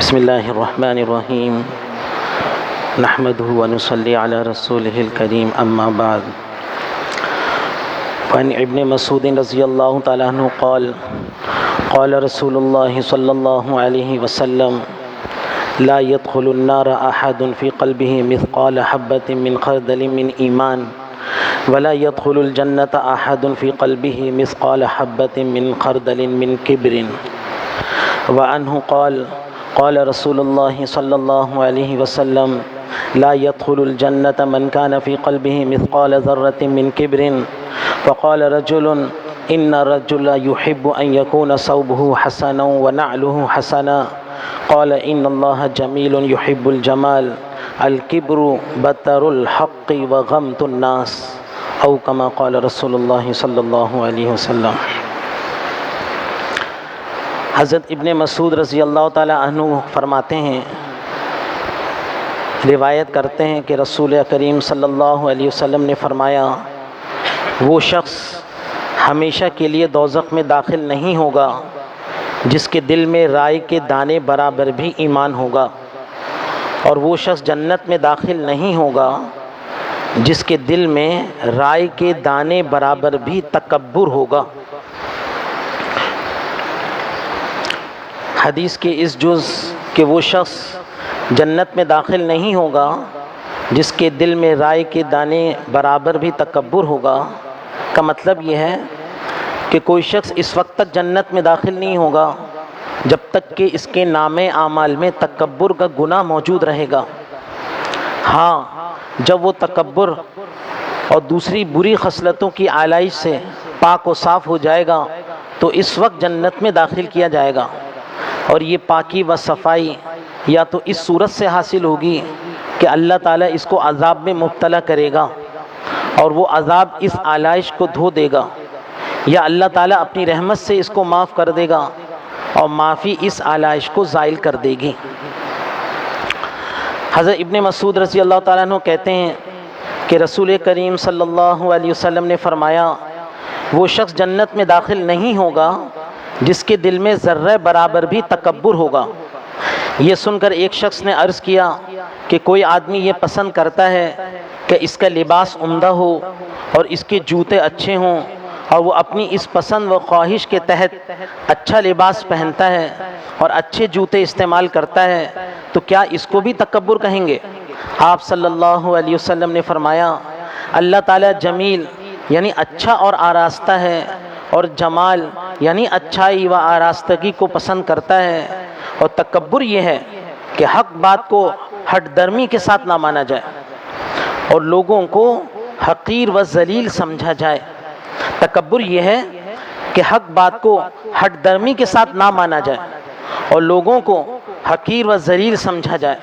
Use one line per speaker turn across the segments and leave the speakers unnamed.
بسم اللہ الرحمن الرحیم نحمدہ ونصلی علی رسولہ الکریم اما بعد فعن ابن مسعود رضی اللہ تعالیٰ عنہ قال قال رسول اللہ صلی اللہ علیہ وسلم لا يدخل النار احد في قلبه مثقال حبة من خردل من ایمان ولا يدخل الجنة احد في قلبه مثقال حبة من خردل من كبر وعنه قال قال رسول الله صلى الله عليه وسلم لا يدخل الجنة من كان في قلبه مثقال ذرة من كبر فقال رجل إن الرجل يحب أن يكون ثوبه حسنا ونعله حسنا قال إن الله جميل يحب الجمال الكبر بطر الحق وغمط الناس أو كما قال رسول الله صلى الله عليه وسلم۔ حضرت ابن مسعود رضی اللہ تعالیٰ عنہ فرماتے ہیں، روایت کرتے ہیں کہ رسول کریم صلی اللہ علیہ وسلم نے فرمایا، وہ شخص ہمیشہ کے لیے دوزخ میں داخل نہیں ہوگا جس کے دل میں رائی کے دانے برابر بھی ایمان ہوگا، اور وہ شخص جنت میں داخل نہیں ہوگا جس کے دل میں رائی کے دانے برابر بھی تکبر ہوگا۔ حدیث کے اس جز کہ وہ شخص جنت میں داخل نہیں ہوگا جس کے دل میں رائی کے دانے برابر بھی تکبر ہوگا کا مطلب یہ ہے کہ کوئی شخص اس وقت تک جنت میں داخل نہیں ہوگا جب تک کہ اس کے نامے اعمال میں تکبر کا گناہ موجود رہے گا۔ ہاں، جب وہ تکبر اور دوسری بری خصلتوں کی آلائش سے پاک و صاف ہو جائے گا تو اس وقت جنت میں داخل کیا جائے گا، اور یہ پاکی و صفائی یا تو اس صورت سے حاصل ہوگی کہ اللہ تعالیٰ اس کو عذاب میں مبتلا کرے گا اور وہ عذاب اس آلائش کو دھو دے گا، یا اللہ تعالیٰ اپنی رحمت سے اس کو معاف کر دے گا اور معافی اس آلائش کو زائل کر دے گی۔ حضرت ابن مسعود رضی اللہ تعالیٰ عنہ کہتے ہیں کہ رسول کریم صلی اللہ علیہ وسلم نے فرمایا، وہ شخص جنت میں داخل نہیں ہوگا جس کے دل میں ذرہ برابر بھی تکبر ہوگا۔ یہ سن کر ایک شخص نے عرض کیا کہ کوئی آدمی یہ پسند کرتا ہے کہ اس کا لباس عمدہ ہو اور اس کے جوتے اچھے ہوں، اور وہ اپنی اس پسند و خواہش کے تحت اچھا لباس پہنتا ہے اور اچھے جوتے استعمال کرتا ہے، تو کیا اس کو بھی تکبر کہیں گے؟ آپ صلی اللہ علیہ وسلم نے فرمایا، اللہ تعالیٰ جمیل یعنی اچھا اور آراستہ ہے، اور جمال یعنی اچھائی و آراستگی کو پسند کرتا ہے، اور تکبر یہ ہے کہ حق بات کو ہٹ درمی کے ساتھ نہ مانا جائے اور لوگوں کو حقیر و ذلیل سمجھا جائے۔ تکبر یہ ہے کہ حق بات کو ہٹ درمی کے ساتھ نہ مانا جائے اور لوگوں کو حقیر و ذلیل سمجھا جائے۔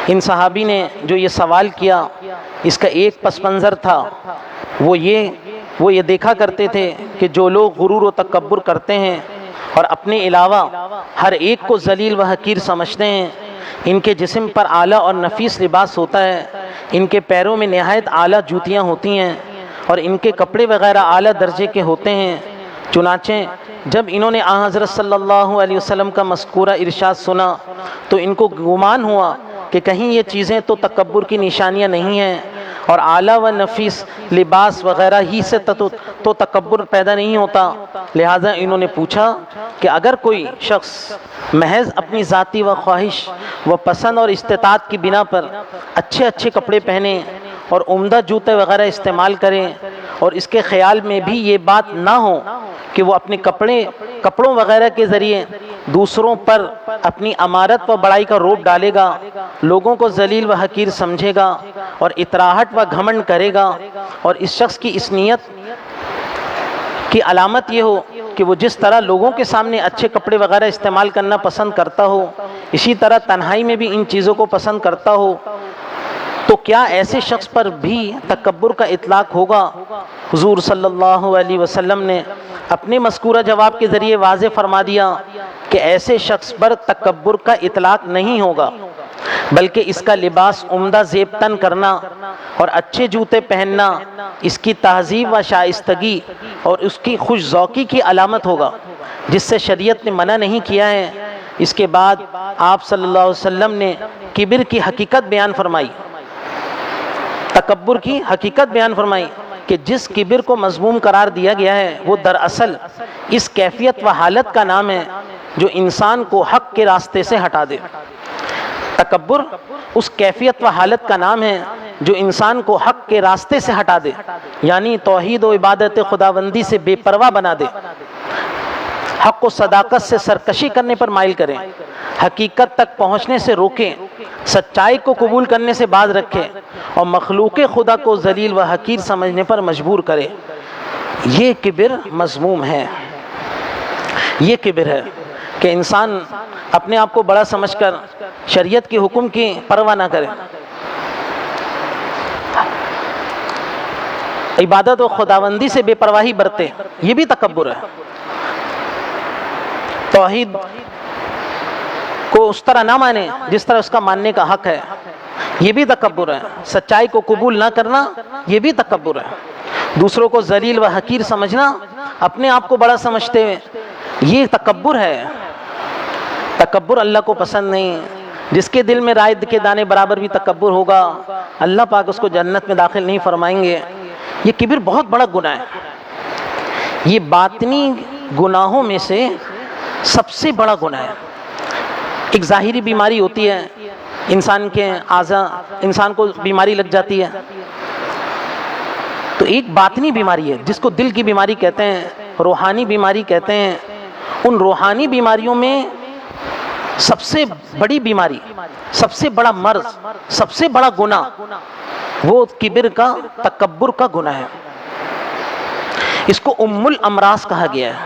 ان صحابی نے جو یہ سوال کیا، اس کا ایک پس منظر تھا، وہ یہ دیکھا کرتے تھے کہ جو لوگ غرور و تکبر کرتے ہیں اور اپنے علاوہ ہر ایک کو ذلیل و حقیر سمجھتے ہیں، ان کے جسم پر اعلیٰ اور نفیس لباس ہوتا ہے، ان کے پیروں میں نہایت اعلیٰ جوتیاں ہوتی ہیں، اور ان کے کپڑے وغیرہ اعلیٰ درجے کے ہوتے ہیں۔ چنانچہ جب انہوں نے آن حضرت صلی اللہ علیہ وسلم کا مذکورہ ارشاد سنا تو ان کو گمان ہوا کہ کہیں یہ چیزیں تو تکبر کی نشانیاں نہیں ہیں، اور اعلیٰ و نفیس لباس وغیرہ ہی سے تو تکبر پیدا نہیں ہوتا۔ لہٰذا انہوں نے پوچھا کہ اگر کوئی شخص محض اپنی ذاتی و خواہش و پسند اور استطاعت کی بنا پر اچھے کپڑے پہنے اور عمدہ جوتے وغیرہ استعمال کرے، اور اس کے خیال میں بھی یہ بات نہ ہو کہ وہ اپنے کپڑوں وغیرہ کے ذریعے دوسروں پر اپنی امارت و بڑائی کا روب ڈالے گا، لوگوں کو ذلیل و حقیر سمجھے گا اور اطراحت و گھمنڈ کرے گا، اور اس شخص کی اس نیت کی علامت یہ ہو کہ وہ جس طرح لوگوں کے سامنے اچھے کپڑے وغیرہ استعمال کرنا پسند کرتا ہو، اسی طرح تنہائی میں بھی ان چیزوں کو پسند کرتا ہو، تو کیا ایسے شخص پر بھی تکبر کا اطلاق ہوگا؟ حضور صلی اللہ علیہ وسلم نے اپنے مذکورہ جواب کے ذریعے واضح فرما دیا کہ ایسے شخص پر تکبر کا اطلاق نہیں ہوگا، بلکہ اس کا لباس عمدہ زیب تن کرنا اور اچھے جوتے پہننا اس کی تہذیب و شائستگی اور اس کی خوش ذوقی کی علامت ہوگا، جس سے شریعت نے منع نہیں کیا ہے اس کے بعد آپ صلی اللہ علیہ وسلم نے کبر کی حقیقت بیان فرمائی، تکبر کی حقیقت بیان فرمائی کہ جس کبر کو مذموم قرار دیا گیا ہے وہ دراصل اس کیفیت و حالت کا نام ہے جو انسان کو حق کے راستے سے ہٹا دے۔ تکبر اس کیفیت و حالت کا نام ہے جو انسان کو حق کے راستے سے ہٹا دے، یعنی توحید و عبادت خداوندی سے بے پرواہ بنا دے، حق و صداقت سے سرکشی کرنے پر مائل کریں، حقیقت تک پہنچنے سے روکیں، سچائی کو قبول کرنے سے باز رکھے اور مخلوق خدا کو ذلیل و حقیر سمجھنے پر مجبور کرے۔ یہ کبر مذموم ہے، یہ کبر ہے کہ انسان اپنے آپ کو بڑا سمجھ کر شریعت کے حکم کی پرواہ نہ کرے، عبادت و خداوندی سے بے پرواہی برتے، یہ بھی تکبر ہے۔ توحید کو اس طرح نہ مانے جس طرح اس کا ماننے کا حق ہے، یہ بھی تکبر ہے۔ سچائی کو قبول نہ کرنا، یہ بھی تکبر ہے۔ دوسروں کو ذلیل و حقیر سمجھنا، اپنے آپ کو بڑا سمجھتے ہوئے، یہ تکبر ہے۔ تکبر اللہ کو پسند نہیں۔ جس کے دل میں رائے کے دانے برابر بھی تکبر ہوگا، اللہ پاک اس کو جنت میں داخل نہیں فرمائیں گے۔ یہ کبر بہت بڑا گناہ ہے، یہ باطنی گناہوں میں سے سب سے بڑا گناہ ہے۔ ایک ظاہری بیماری ہوتی ہے، انسان کے اعضاء، انسان کو بیماری لگ جاتی ہے، تو ایک باطنی بیماری ہے جس کو دل کی بیماری کہتے ہیں، روحانی بیماری کہتے ہیں۔ ان روحانی بیماریوں میں سب سے بڑی بیماری، سب سے بڑا مرض، سب سے بڑا گناہ وہ کبر کا، تکبر کا گناہ ہے۔ اس کو ام الامراض کہا گیا ہے۔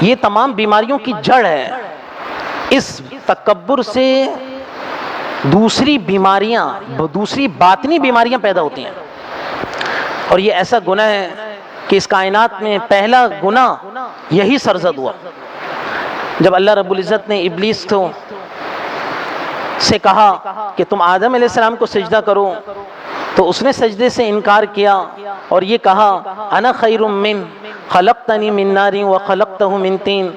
یہ تمام بیماریوں کی جڑ ہے۔ اس تکبر سے دوسری بیماریاں، دوسری باطنی بیماریاں پیدا ہوتی ہیں، اور یہ ایسا گناہ ہے کہ اس کائنات میں پہلا گناہ یہی سرزد ہوا جب اللہ رب العزت نے ابلیس سے کہا کہ تم آدم علیہ السلام کو سجدہ کرو، تو اس نے سجدے سے انکار کیا اور یہ کہا انا خیر من خلقتنی من نار وخلقتہ من طین۔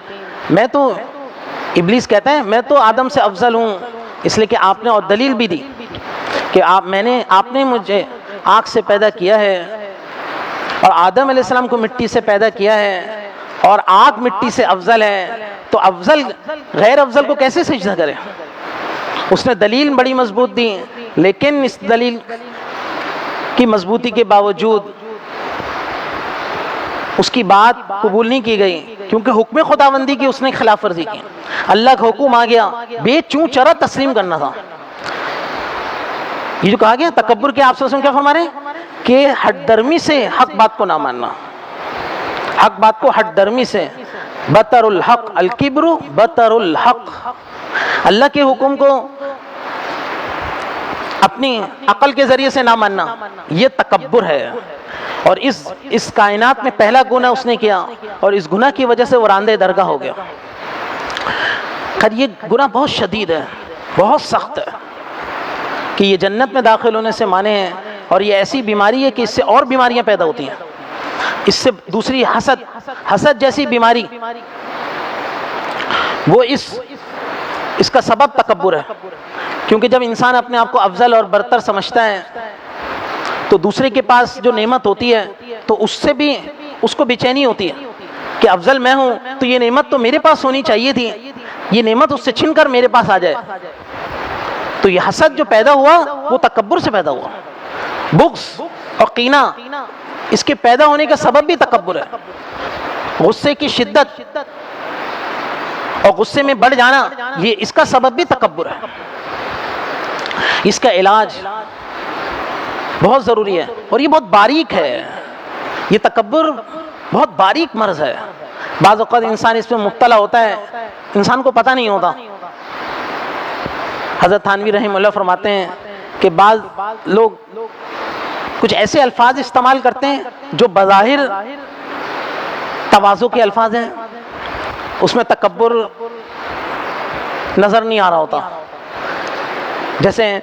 میں تو، ابلیس کہتا ہے میں تو آدم سے افضل ہوں، اس لیے کہ آپ نے اور دلیل بھی دی کہ آپ نے مجھے آگ سے پیدا کیا ہے اور آدم علیہ السلام کو مٹی سے پیدا کیا ہے، اور آگ مٹی سے افضل ہے، تو افضل غیر افضل کو کیسے سجدہ کرے؟ اس نے دلیل بڑی مضبوط دی، لیکن اس دلیل کی مضبوطی کے باوجود اس کی بات قبول نہیں کی گئی، کیونکہ حکم خداوندی کی اس نے خلاف ورزی کی۔ اللہ کا حکم آ گیا، بے چوں چرا تسلیم کرنا تھا۔ یہ جو کہا گیا تکبر کے، آپ صلی اللہ علیہ وسلم کیا فرما رہے ہیں کہ ہٹ درمی سے حق بات کو نہ ماننا، حق بات کو ہٹ درمی سے، بطر الحق الکبر بطر الحق، اللہ کے حکم کو اپنی عقل کے ذریعے سے نہ ماننا، یہ تکبر ہے۔ اور اس کائنات میں پہلا گناہ اس نے کیا، اور اس گناہ کی وجہ سے وہ راندے درگاہ ہو گیا۔ خیر یہ گناہ بہت شدید ہے، بہت سخت ہے کہ یہ جنت میں داخل ہونے سے مانے ہیں، اور یہ ایسی بیماری ہے کہ اس سے اور بیماریاں پیدا ہوتی ہیں۔ اس سے دوسری حسد جیسی بیماری، وہ اس کا سبب تکبر ہے، کیونکہ جب انسان اپنے آپ کو افضل اور برتر سمجھتا ہے تو دوسرے کے پاس جو نعمت ہوتی ہے تو اس سے بھی اس کو بے چینی ہوتی ہے کہ افضل میں ہوں تو یہ نعمت تو میرے پاس ہونی چاہیے تھی، یہ نعمت اس سے چھن کر میرے پاس آ جائے۔ تو یہ حسد جو پیدا ہوا وہ تکبر سے پیدا ہوا۔ بغض اور کینہ، اس کے پیدا ہونے کا سبب بھی تکبر ہے۔ غصے کی شدت اور غصے میں بڑھ جانا، یہ اس کا سبب بھی تکبر ہے۔ اس کا علاج بہت ضروری ہے، اور یہ بہت باریک ہے۔ یہ تکبر بہت باریک مرض ہے، بعض اوقات انسان اس میں مبتلا ہوتا ہے، انسان کو پتہ نہیں ہوتا۔ حضرت تھانوی رحمہ اللہ فرماتے ہیں کہ بعض لوگ کچھ ایسے الفاظ استعمال کرتے ہیں جو بظاہر تواضع کے الفاظ ہیں، اس میں تکبر نظر نہیں آ رہا ہوتا۔ جیسے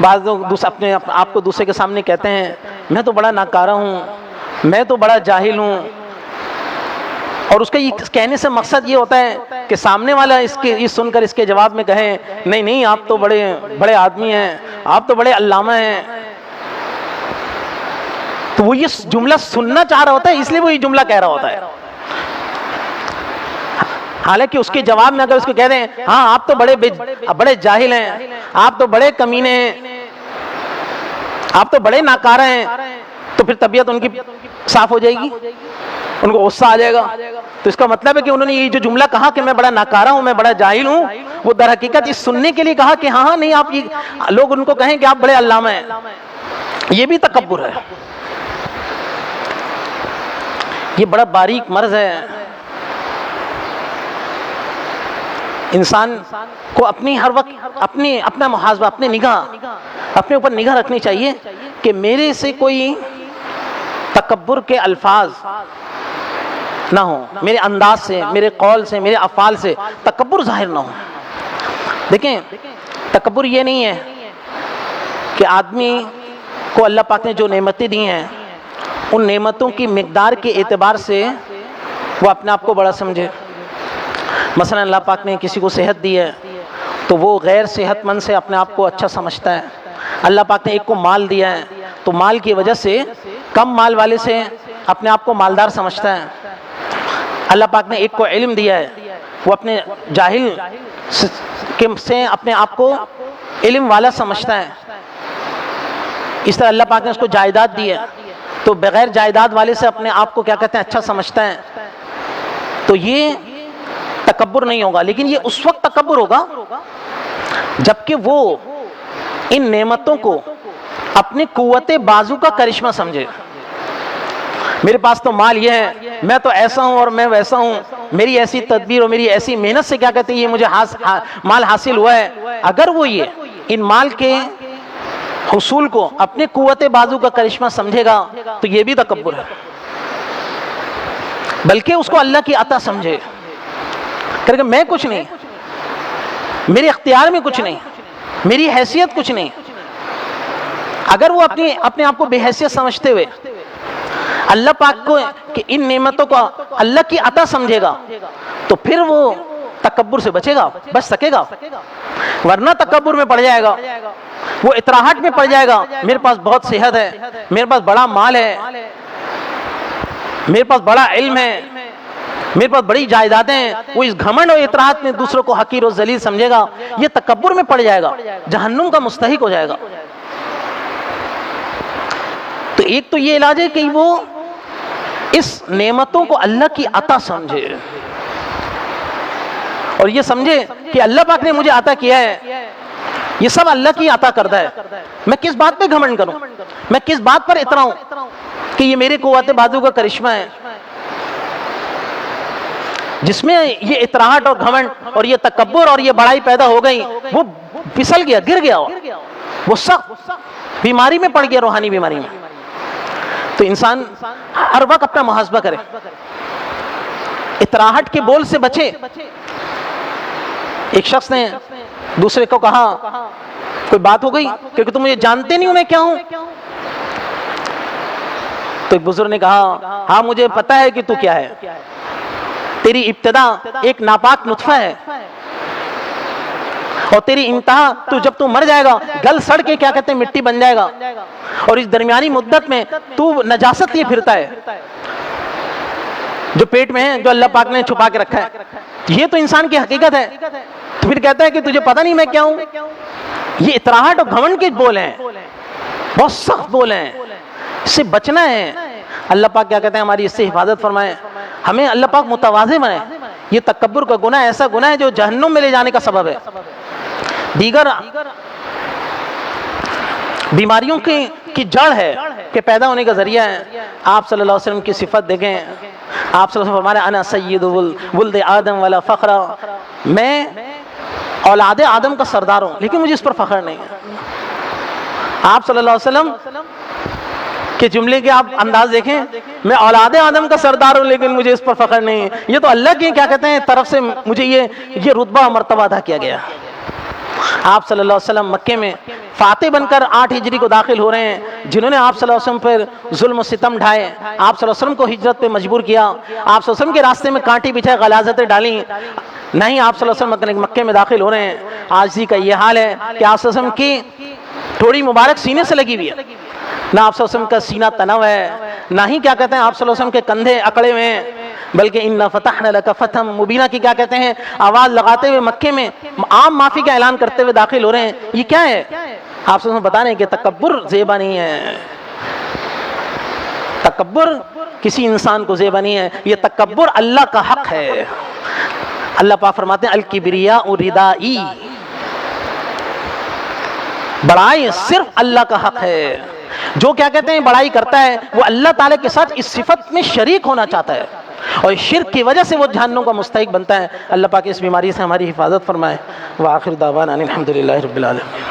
بعض لوگ اپنے آپ کو دوسرے کے سامنے کہتے ہیں میں تو بڑا ناکارہ ہوں، میں تو بڑا جاہل ہوں، اور اس کا یہ کہنے سے مقصد یہ ہوتا ہے کہ سامنے والا یہ سن کر اس کے جواب میں کہے نہیں نہیں آپ تو بڑے بڑے آدمی ہیں، آپ تو بڑے علامہ ہیں. تو وہ یہ جملہ سننا چاہ رہا ہوتا ہے، اس لیے وہ یہ جملہ کہہ رہا ہوتا ہے. حالانکہ اس کے جواب میں اگر اس کو کہہ دیں ہاں آپ تو بڑے جاہل ہیں، آپ تو بڑے کمینے ہیں، آپ تو بڑے ناکارہ ہیں، تو پھر طبیعت ان کی صاف ہو جائے گی، ان کو غصہ آ جائے گا. تو اس کا مطلب ہے کہ انہوں نے یہ جو جملہ کہا کہ میں بڑا ناکارہ ہوں، میں بڑا جاہل ہوں، وہ در حقیقت اس سننے کے لیے کہا کہ ہاں نہیں آپ لوگ ان کو کہیں کہ آپ بڑے علامہ ہیں. یہ بھی تکبر ہے. یہ بڑا باریک مرض ہے. انسان کو اپنی ہر وقت اپنا محاسبہ، اپنے اوپر نگاہ رکھنی چاہیے کہ میرے سے کوئی تکبر کے الفاظ نہ ہو، میرے انداز سے، میرے قول سے، میرے افعال سے تکبر ظاہر نہ ہو. دیکھیں تکبر یہ نہیں ہے کہ آدمی کو اللہ پاک نے جو نعمتیں دی ہیں ان نعمتوں کی مقدار کے اعتبار سے وہ اپنے آپ کو بڑا سمجھے. مثلا اللہ پاک نے کسی کو صحت دی ہے تو وہ غیر صحت مند سے اپنے آپ کو اچھا سمجھتا ہے. اللہ پاک نے ایک کو مال دیا ہے تو مال کی وجہ سے کم مال والے سے اپنے آپ کو مالدار سمجھتا ہے. اللہ پاک نے ایک کو علم دیا ہے، وہ اپنے جاہل سے اپنے آپ کو علم والا سمجھتا ہے. اس طرح اللہ پاک نے اس کو جائیداد دی ہے تو بغیر جائیداد والے سے اپنے آپ کو کیا کہتے ہیں اچھا سمجھتا ہے. تو یہ تکبر نہیں ہوگا، لیکن یہ اس وقت تکبر ہوگا جبکہ وہ ان نعمتوں کو اپنی قوت بازو کا کرشمہ سمجھے. میرے پاس تو مال یہ ہے، میں تو ایسا ہوں اور میں ویسا ہوں، میری ایسی تدبیر اور میری ایسی محنت سے کیا کہتے ہیں یہ مجھے مال حاصل ہوا ہے. اگر وہ یہ ان مال کے حصول کو اپنے قوت بازو کا کرشمہ سمجھے گا تو یہ بھی تکبر ہے. بلکہ اس کو اللہ کی عطا سمجھے کہ میں کچھ نہیں، میرے اختیار میں کچھ نہیں، میری حیثیت کچھ نہیں. اگر وہ اپنے آپ کو بے حیثیت سمجھتے ہوئے اللہ پاک کو کہ ان نعمتوں کو اللہ کی عطا سمجھے گا تو پھر وہ تکبر سے بچے گا، بچ سکے گا. ورنہ تکبر میں پڑ جائے گا، وہ اطراحت میں پڑ جائے گا. میرے پاس بہت صحت ہے، میرے پاس بڑا مال ہے، میرے پاس بڑا علم ہے، میرے پاس بڑی جائیدادیں ہیں. وہ اس گھمنڈ اور اطراحت میں دوسروں کو حقیر اور ذلیل سمجھے گا، یہ تکبر میں پڑ جائے گا، جہنم کا مستحق ہو جائے گا. تو ایک تو یہ علاج ہے کہ وہ اس نعمتوں کو اللہ کی عطا سمجھے اور یہ سمجھے کہ اللہ پاک نے مجھے عطا کیا ہے، یہ سب اللہ کی عطا کردہ ہے. میں کس بات پہ گھمنڈ کروں، میں کس بات پر اتراؤں کہ یہ میرے قوت بازو کا کرشمہ ہے. جس میں یہ اطراحت اور گھمنڈ اور یہ تکبر اور یہ بڑائی پیدا ہو گئی وہ پھسل گیا، گر گیا، وہ سخت بیماری میں پڑ گیا، روحانی بیماری میں. تو انسان ہر وقت اپنا محاسبہ کرے، اطراحت کے بول سے بچے. ایک شخص نے دوسرے کو کہا، کوئی بات ہو گئی کیونکہ تم مجھے جانتے نہیں ہو میں کیا ہوں. تو ایک بزرگ نے کہا ہاں مجھے پتا ہے کہ تو کیا ہے، تیری ابتدا ایک ناپاک نطفہ ہے اور تیری انتہا جب تو مر جائے گا گل سڑ کے کیا کہتے ہیں مٹی بن جائے گا، اور اس درمیانی مدت میں تو نجاست لیے پھرتا ہے جو پیٹ میں ہے، جو اللہ پاک نے چھپا کے رکھا ہے. یہ تو انسان کی حقیقت ہے. تو پھر کہتا ہے کہ تجھے پتہ نہیں میں کیا ہوں. یہ اطراحت اور گھمنڈ کے بول ہیں، بہت سخت بول ہیں، اس سے بچنا ہے. اللہ پاک کیا کہتے ہیں ہماری اس سے حفاظت فرمائے، ہمیں اللہ پاک متواضع بنائے. یہ تکبر کا گناہ ایسا گناہ ہے جو جہنم میں لے جانے کا سبب ہے، دیگر بیماریوں کی جڑ ہے کہ پیدا ہونے کا ذریعہ ہے. آپ صلی اللہ علیہ وسلم کی صفت دیکھیں، آپ صلی اللہ علیہ وسلم فرمایا انا سید ولد آدم ولا فخر، میں اولاد آدم کا سردار ہوں لیکن مجھے اس پر فخر نہیں ہے. آپ صلی اللہ علیہ وسلم کے جملے کے آپ انداز دیکھیں، میں اولاد آدم کا سردار ہوں لیکن مجھے اس پر فخر نہیں ہے. یہ تو اللہ کی کیا کہتے ہیں طرف سے مجھے یہ رتبہ مرتبہ ادا کیا گیا. آپ صلی اللہ علیہ وسلم مکے میں فاتح بن کر 8 ہجری کو داخل ہو رہے ہیں، جنہوں نے آپ صلی اللہ علیہ وسلم پر ظلم و ستم ڈھائے، آپ صلی اللہ علیہ وسلم کو ہجرت پہ مجبور کیا، آپ صلی اللہ علیہ وسلم کے راستے میں کانٹے بچھائے، غلاظتیں ڈالیں، نہیں آپ صلی اللہ علیہ وسلم مکے میں داخل ہو رہے ہیں۔ آج ہی کا یہ حال ہے کہ آپ صلی اللہ علیہ وسلم کی تھوڑی مبارک سینے سے لگی ہوئی ہے، نہ آپ صلی اللہ علیہ وسلم کا سینہ تنا ہوا ہے، نہ ہی کیا کہتے ہیں آپ صلی اللہ علیہ وسلم کے کندھے اکڑے ہوئے ہیں، بلکہ اِنَّا فَتَحْنَا لَكَ فَتْحًا مُبِينًا کی کیا کہتے ہیں آواز لگاتے ہوئے مکے میں عام معافی کا اعلان کرتے ہوئے داخل ہو رہے ہیں۔ یہ کیا ہے؟ آپ صلی اللہ علیہ وسلم بتا رہے ہیں کہ تکبر زیبا نہیں ہے، تکبر کسی انسان کو زیبا نہیں ہے، یہ تکبر اللہ کا حق ہے۔ اللہ پاک فرماتے ہیں الکبریاء ردائی، بڑائی صرف اللہ کا حق ہے۔ جو کیا کہتے ہیں بڑائی کرتا ہے وہ اللہ تعالیٰ کے ساتھ اس صفت میں شریک ہونا چاہتا ہے، اور شرک کی وجہ سے وہ جہنم کا مستحق بنتا ہے۔ اللہ پاک اس بیماری سے ہماری حفاظت فرمائے۔ وآخر دعوانا الحمدللہ رب العالمین۔